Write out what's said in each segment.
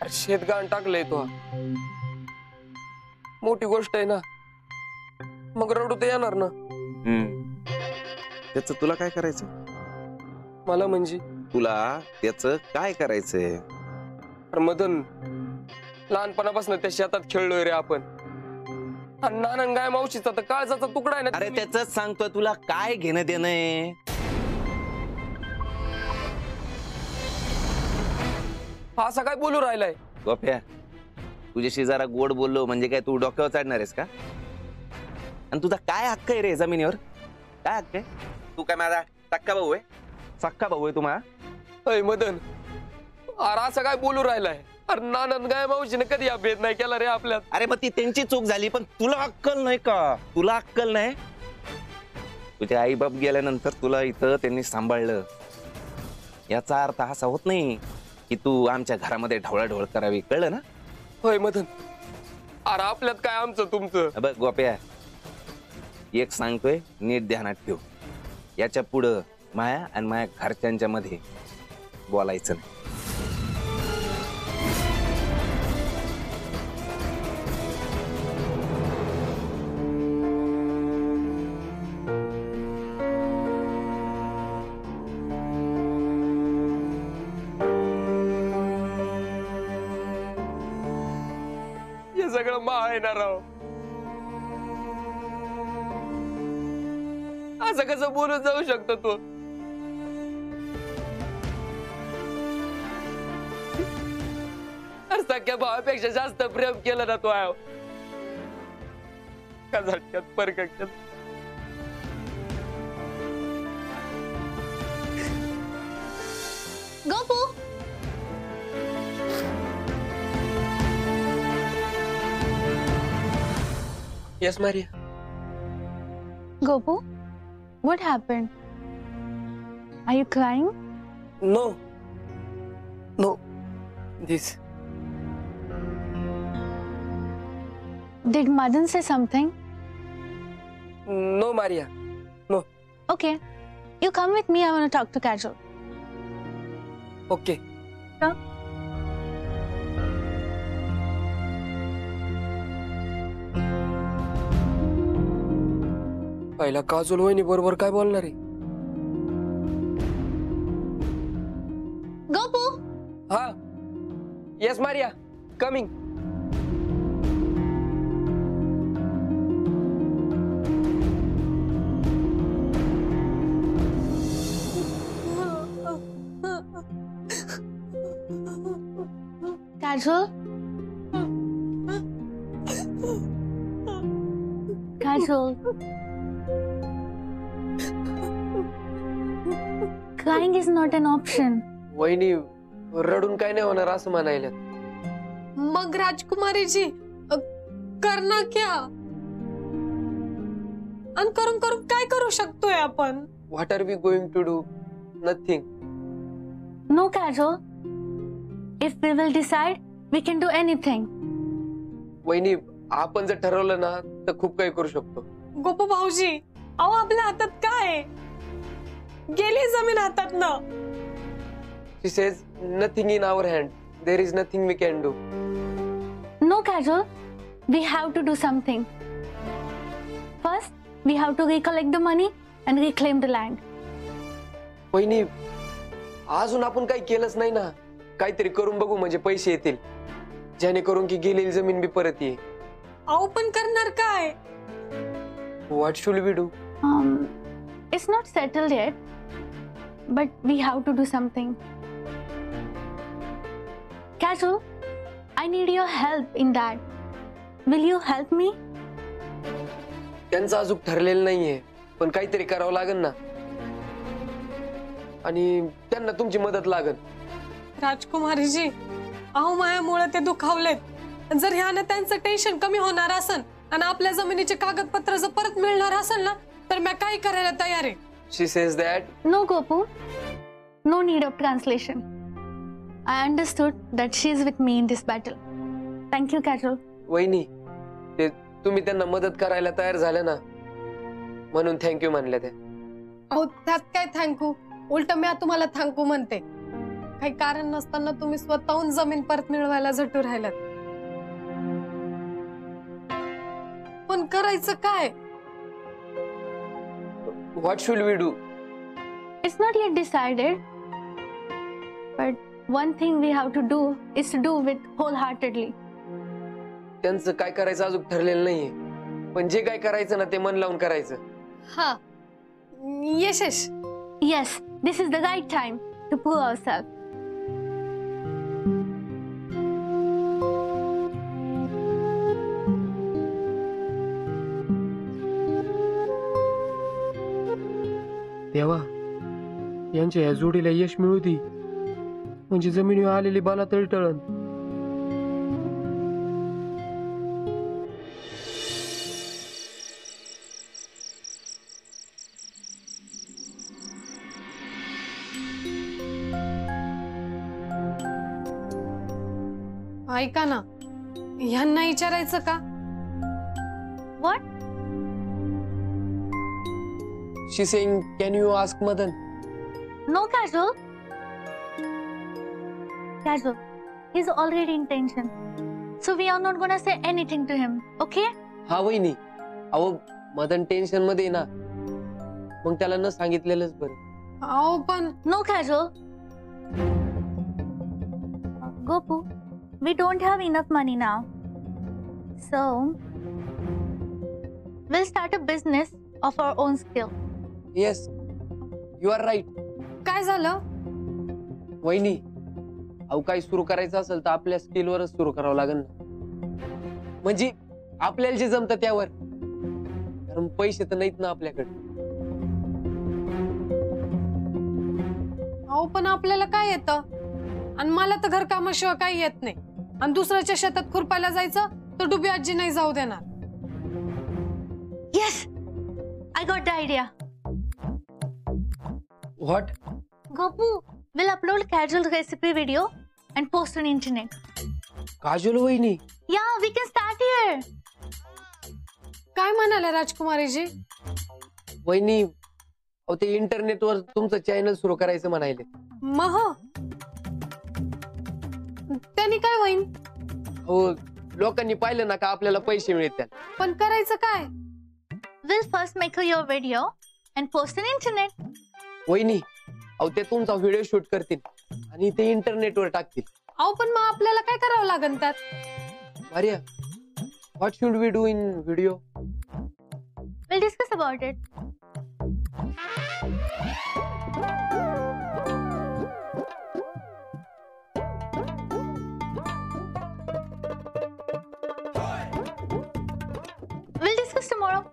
अरे शेतगाण टाकलंय तो, मोठी गोष्ट आहे ना, मग रडू तर येणार ना. त्याच तुला काय करायचं? मला म्हणजे तुला त्याच काय करायचंय? अरे मदन, लहानपणापासून त्या शेतात खेळलोय रे आपण. आणि नानन गाय मावशीचा तर काळजाचा तुकडा आहे ना. अरे त्याच सांगतोय, तुला काय घेणं देणं? हा असं काय बोलू राहिलाय? गोप्या, तुझ्याशी जरा गोड बोललो म्हणजे काय तू डोक्यावर चढणार आहेस का? आणि तुझा काय हक्क आहे रे जमिनीवर? काय हक्क आहे? तू काय माझा सक्का भाऊ आहे? सक्का भाऊ आहे तुम्हाला? अय मदन, अरे असं काय बोलू राहिलाय? अरे नानन गाय मावशीने कधी हा भेद नाही केला रे आपल्यात. अरे मग ती त्यांची चूक झाली, पण तुला अक्कल नाही का? तुला अक्कल नाही? तुझे आई बाप गेल्यानंतर तुला इथं त्यांनी सांभाळलं, याचा अर्थ असा होत नाही की तू आमच्या घरामध्ये ढवळाढवळ करावी, कळलं ना? होय मदन, अरे आपल्यात काय आमचं तुमचं. बघ गोप्या, एक सांगतोय नीट ध्यानात ठेव, याच्या पुढं माया आणि माझ्या घरच्यांच्या मध्ये बोलायचं नाही. हे सगळं मा आहे ना राव. असं कसं बोलून जाऊ शकतो तू? अरे सख्या भावापेक्षा जास्त प्रेम केलं ना तू. का झटक्यात परकत Gopu, yes Maria. Gopu, what happened? Are you crying? No. No. This. Did Madan say something? No, Maria. No. Okay. You come with me. I want to talk to Kajol. Okay. Come. पहिला काजल वहिनी बरोबर काय बोलणार आहे? Gopu. हा. Yes Maria. Coming. Kajol. Kajol. Crying is not an option. वहिनी रडून काय नाही होणार असं म्हणायला. मग राजकुमारी जी करना क्या? आणि करून करून काय करू शकतोय आपण? What are we going to do? Nothing. No, Kajol. If we will decide, we can do anything. वहिनी आपण जर ठरवलं ना तर खूप काही करू शकतो. गोपू भाऊजी, अहो आपल्या हातात काय? गेली जमीन हातात ना. She says nothing in our hand. There is nothing we can do. No, Kajol. We have to do something. First, we have to recollect the money and reclaim the land. वहिनी अजून आपण काही केलंच नाही ना. काहीतरी करून बघू म्हणजे पैसे येतील, जेणेकरून की गेलेली जमीन बी परत येईल. अहो पण करणार काय? What should we do? It's not settled yet, but we have to do something. Kajol, I need your help in that. Will you help me? त्यांचं अजून ठरलेलं नाहीये, पण काहीतरी करावं लागेल ना. आणि त्यांना तुमची मदत लागेल. राजकुमारी जी, अहो मायामुळे ते दुखावलेत. जर ह्याने त्यांचं टेन्शन कमी होणार असेल आणि आपल्या जमिनीचे कागदपत्र जर परत मिळणार असेल ना, तर मी काही करायला तयार आहे. She says that. No, Gopu. No need of translation. I understood that she is with me in this battle. Thank you, Kajol. वहिनी ते तुम्ही त्यांना मदत करायला तयार झाले ना, म्हणून थँक्यू म्हणले ते. अहो त्यात काय थँक्यू? उलट मी तुम्हाला थँक्यू म्हणते. काही कारण नसताना तुम्ही स्वतःहून जमीन परत मिळवायला झटू राहिलात. पण करायचं काय? What should we do? It's not yet decided. But one thing we have to do is to do with wholeheartedly. त्यांचं काय करायचं अजून ठरलेलं नाहीये, पण जे काय करायचं ना ते मन लावून करायचं. हा Yashesh. Yes, this is the right time to prove ourselves. देवा, यांच्या या जोडीला यश मिळू दे, म्हणजे जमिनीवर आलेली बाला तळतळण. ऐका ना, ह्यांना विचारायचं का? What? She saying, can you ask Madan? No, Kajol. Kajol, he's already in tension. So we are not gonna say anything to him, okay? हा वहिनी, अहो मदन टेन्शन मध्ये आहे ना, मग त्याला न सांगितलेलंच बरं. अहो पण No, Kajol. Gopu, we don't have enough money now. So, we'll start a business of our own skill. Yes, you are right. काय झालं? वहिनी, अहो काही सुरू करायचं असेल तर आपल्या स्किलवरच सुरू करावं लागेल ना, म्हणजे आपल्याला जे जमतं त्यावर, कारण पैसे तर नाहीत ना आपल्याकडे. अहो पण आपल्याला काय येतं? आणि मला तर घरकामाशिवाय काही येत नाही. आणि दुसऱ्याच्या शेतात खुरपायला जायचं तर डुबी आजी नाही जाऊ देणार. Yes, I got the idea. What? Gopu, we'll upload casual recipe video and post on internet. Kajal वहिनी, Yeah, we can start here. काय म्हणाले राजकुमारीजी? वहिनी, अहो ते इंटरनेटवर तुमचं चॅनल सुरू करायचं म्हणायले. मह त्यांनी काय होईन? हो, लोकांनी पाहिलं ना का आपल्याला पैसे मिळतात. पण करायचं काय? We'll first make your video and post on internet. वहिनी, अहो ते तुमचा व्हिडिओ शूट करतील आणि ते इंटरनेटवर टाकतील. अहो पण मग आपल्याला काय करावं लागेल त्यात? Maria, what should we do in video? We'll discuss about it. We'll discuss tomorrow.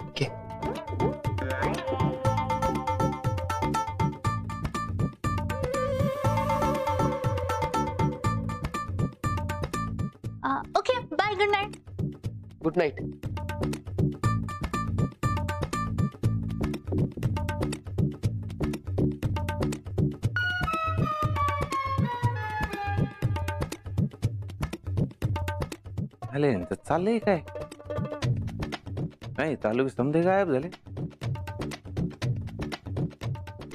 Okay. Okay, bye, good night. Good night. आले तर चाललंय काय? नाही चालू की समजे गायब झाले.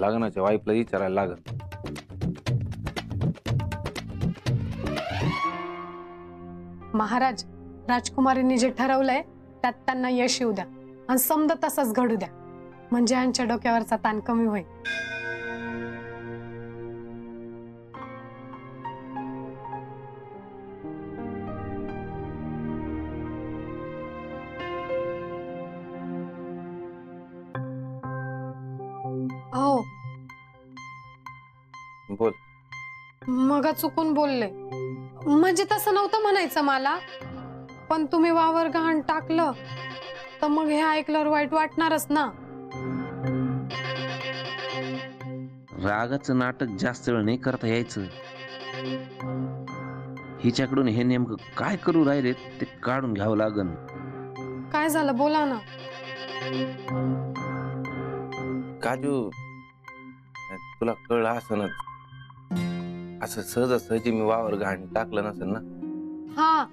लग्नाच्या वाईफला विचारायला लागल. महाराज, राजकुमारींनी जे ठरवलंय त्यात त्यांना यश येऊ द्या आणि समजा तसंच घडू द्या, म्हणजे यांच्या डोक्यावरचा ताण कमी होईल. हो, बोल. मग चुकून बोलले, म्हणजे तसं नव्हतं म्हणायचं मला, पण तुम्ही वावर गहाण टाकलं तर मग हे ऐकल्यावर वाईट वाटणारच ना. रागाचं नाटक जास्त वेळ नाही करता यायचं. हिच्याकडून हे नेमकं काय करू राहिले ते काढून घ्यावं लागन. काय झालं बोला ना. काजू, तुला कळलं असनच, असं सहजासहजी मी वावर घाण टाकलं नसेल ना. हा,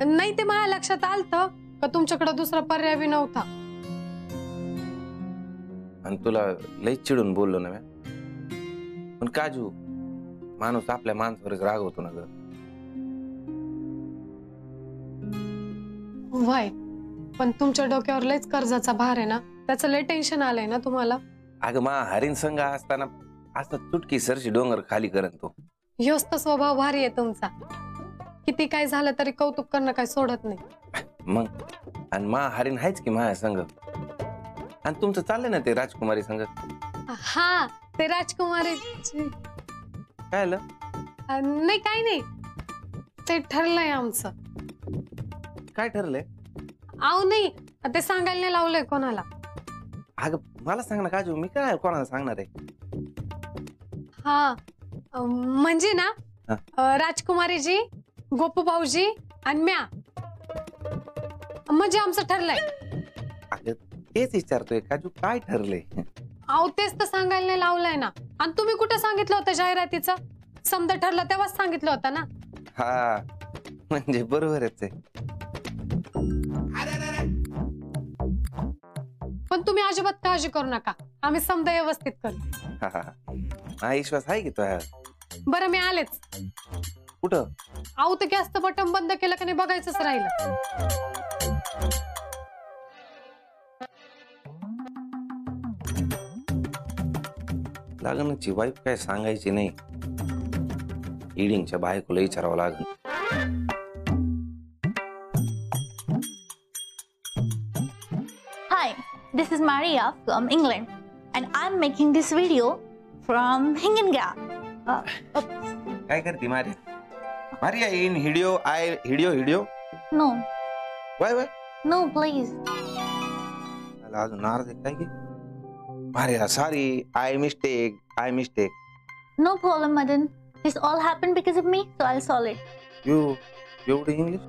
नाही ते माझ्या लक्षात आलतं का तुमच्याकडे दुसरा पर्याय बी नव्हता. आणि तुला लई चिडून बोललो ना मी. पण काजू, माणूस आपल्या माणसावरच रागवतो ना ग. वय पण तुमच्या डोक्यावर लयच कर्जाचा भार आहे ना, त्याचं लय टेन्शन आलंय ना तुम्हाला. अगं मा हरीण संघ असताना असं चुटकी सरशी डोंगर खाली करत तो. ह्योच तर स्वभाव भारी आहे तुमचा. किती काय झालं तरी कौतुक करणं काय सोडत नाही. मग आणि मा हरीण आहेच की माझ्या संघ. आणि तुमचं चाललंय ना ते राजकुमारी संघ. हा ते राजकुमारी काय आलं? नाही काही नाही, ते ठरलंय आमचं. काय ठरलंय? आव नाही, ते सांगायला नाही लावलंय कोणाला. अगं मला सांग ना काजू, मी काय कोणाला सांगणार आहे? हा म्हणजे ना, राजकुमारीजी, गोपू भाऊजी आणि म्या, म्हणजे आमचं ठरलंय. अगं तेच विचारतोय काजू, काय ठरलंय? अहो तेच तर सांगायला नाही लावलंय ना. आणि तुम्ही कुठं सांगितलं होतं जाहिरातीचं? समजा ठरलं तेव्हाच सांगितलं होतं ना. हा म्हणजे बरोबरच आहे. पण तुम्ही अजिबात काळजी करू नका, आम्ही समजा व्यवस्थित करू. हा विश्वास आहे की तुझ्या. बरं मी आलेच. कुठं? आऊ तर गॅसचं बटन बंद केलं का नाही बघायचंच राहिलं. लग्नाची वाईफ काय सांगायची नाही, इडिंगच्या बायकोला विचारावं लागेल. Hi, this is Maria from England, and I'm making this video from Hingenga. काय करते Maria? Maria in video I video No, Y Y no, please. मला अजून नाराज आहे काय की? Maria sorry, I mistake. No problem, Madan. This all happened because of me, so I'll solve it. You एवढी English?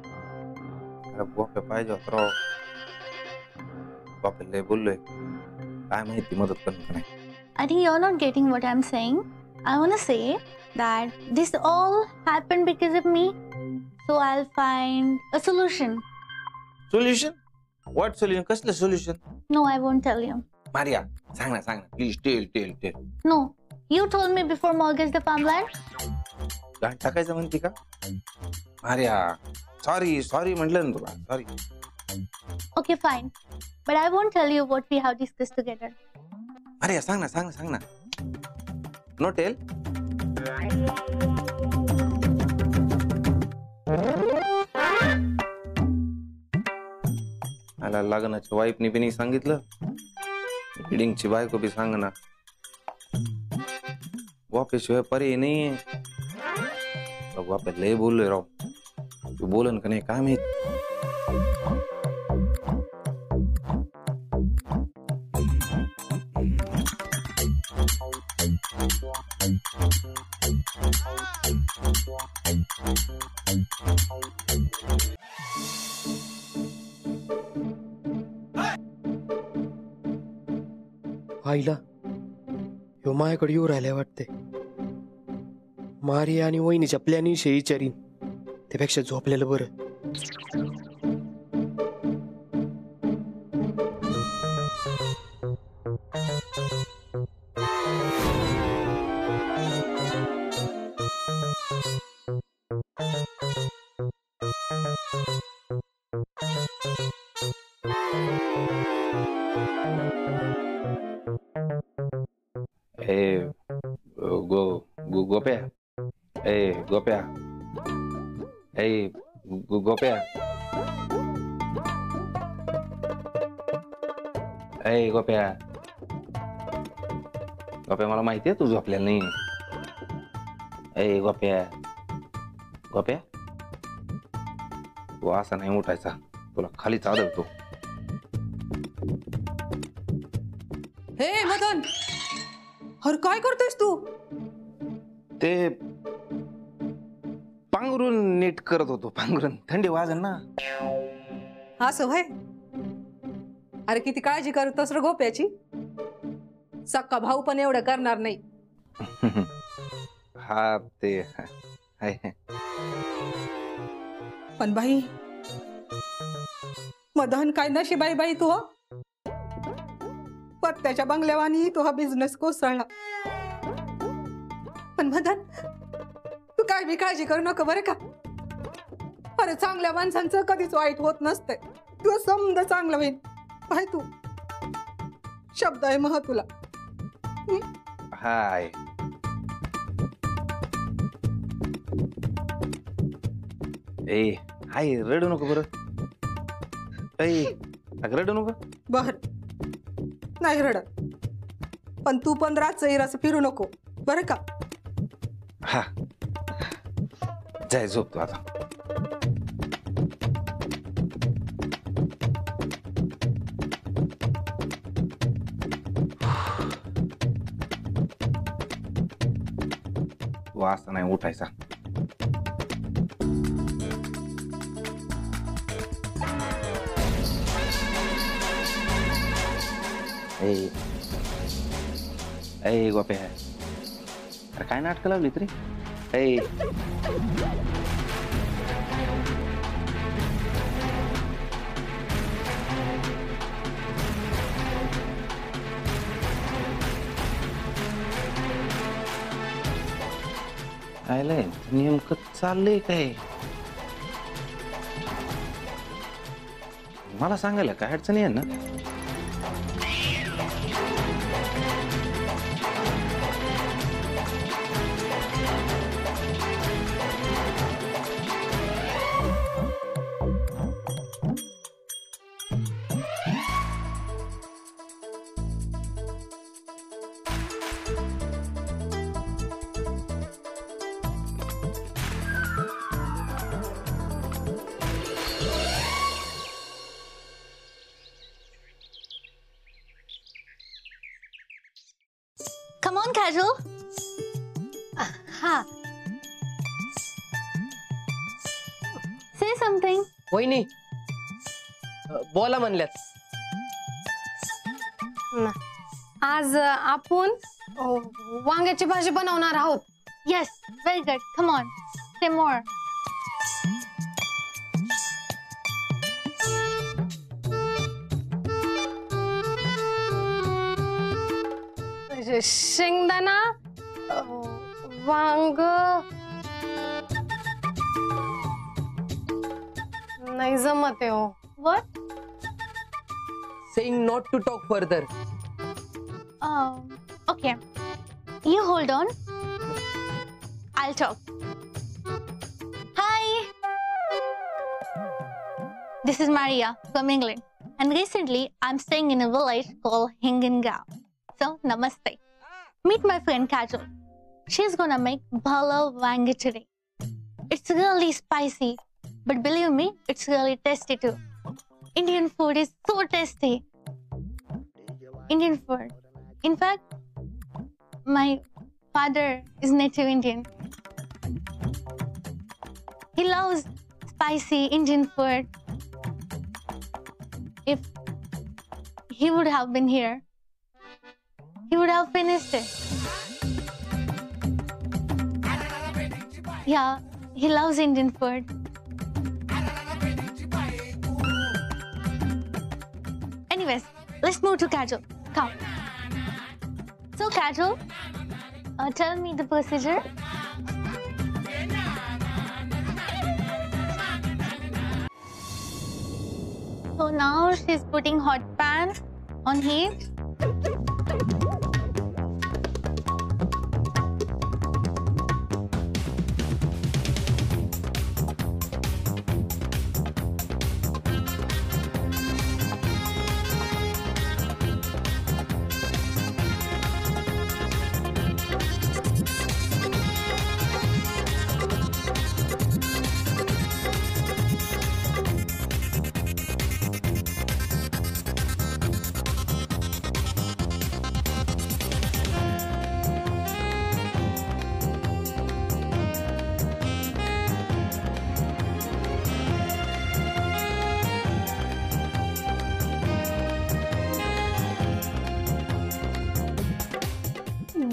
अरे बापे पाहिजे होत राव. बापे लय बोललोय, काय माहिती मदत करणं का नाही. I think you're not getting what I'm saying. I want to say that this all happened because of me, so I'll find a solution. Solution? What solution? कसलं solution? No, I won't tell you. Maria सांग ना please, tell. No, you told me before mortgage the farmland. गाठ टाकायचं म्हणते का? Maria sorry म्हटलं ना तुला, sorry. Okay, fine. But I won't tell you what we have discussed together. Maria सांग ना. No tell. मला लग्नाच्या वाईफनी बी नाही सांगितलं, बिल्डिंगची बायको बी सांग ना. वापेशिवाय पर्याय नाहीये. वापे लय बोललोय राव. तू बोलन का नाही काय माहित. आईला ह्यो माझ्याकडे येऊ राहिलाय वाटते. मारिया आणि वहिनीच्या प्लॅनिंगशी विचारीन, त्यापेक्षा झोपलेलं बरं. गोप्या गोप्या मला माहिती आहे तू झोपलेला नाही. गोप्या तू असा नाही उठायचा, तुला खाली चालवतो. हे मदन, अरे काय करतोयस तू? ते पांघरून नीट करत होतो. पांघरून थंडी वाजन ना. असं होय? अरे किती काळजी करतोस रे गोप्याची. सक्का भाऊ पण एवढं करणार नाही. हा ते पण बाई मदन, काय नशीब बाई तू. पत्त्याच्या बंगल्यावानी तू हा बिझनेस कोसळला. पण मदन, काय बी काळजी करू नका बरं का. अरे चांगल्या माणसांचं कधीच वाईट होत नसतंय. तू समजा चांगलं होईल. पाय तू शब्द आहे महा तुला. हाय ए हाय रडू नको बरं. ए अगं रडू नको. बर नाही रडत, पण तू पण रातचं येईल असं फिरू नको बरं का. हा जाय झोप तू आता. वास नाही उठायचा. ए ए गोपे आहे. अरे काय नाटकं लावली तरी. ए आयलंय नेमकं चाललंय काय. मला सांगायला काय अडचणी आहे ना. Come on, Kajal. हा Say something. वहिनी बोला म्हणल्यात. आज आपण वांग्याची भाजी बनवणार आहोत. Yes, very good. Come on. Say more. शेंगदाणा वांग नाही जमत आहे हो. What? Saying not to talk further. Okay. You hold on. I'll talk. Hi. This is Maria from England. And recently, I'm staying in a village called Hingangao. So, namaste. Meet my friend Kajal. She's gonna make bhala wangi today. It's really spicy, but believe me, it's really tasty too. Indian food is so tasty. Indian food. In fact, my father is native Indian. He loves spicy Indian food. If he would have been here, he would have finished it. Yeah, he loves Indian food. Anyways, let's move to Kajal. Come. So, Kajal, tell me the procedure. So now she's putting hot pan on heat.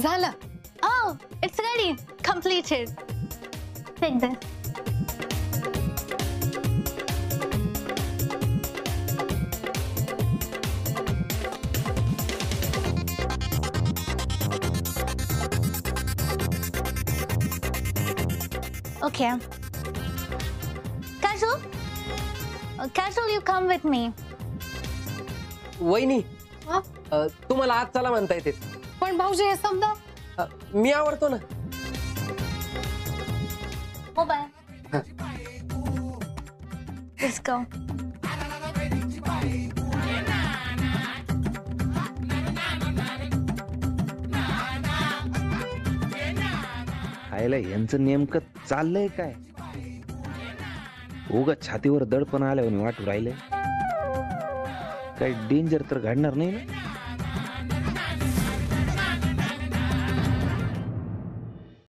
झालं. Oh, it's ready. Completed. Take this. Okay. Kajol? Kajol, you come with me. वहिनी हा? तुम्हाला आज चला म्हणता येते पण भाऊजी हे समजा मी आवडतो ना. Oh, bye. Let's go. आयला यांचं नेमकं चाललंय काय? उगा छातीवर दडपण आल्यावर वाटू राहिले काही डेंजर तर घडणार नाही ना.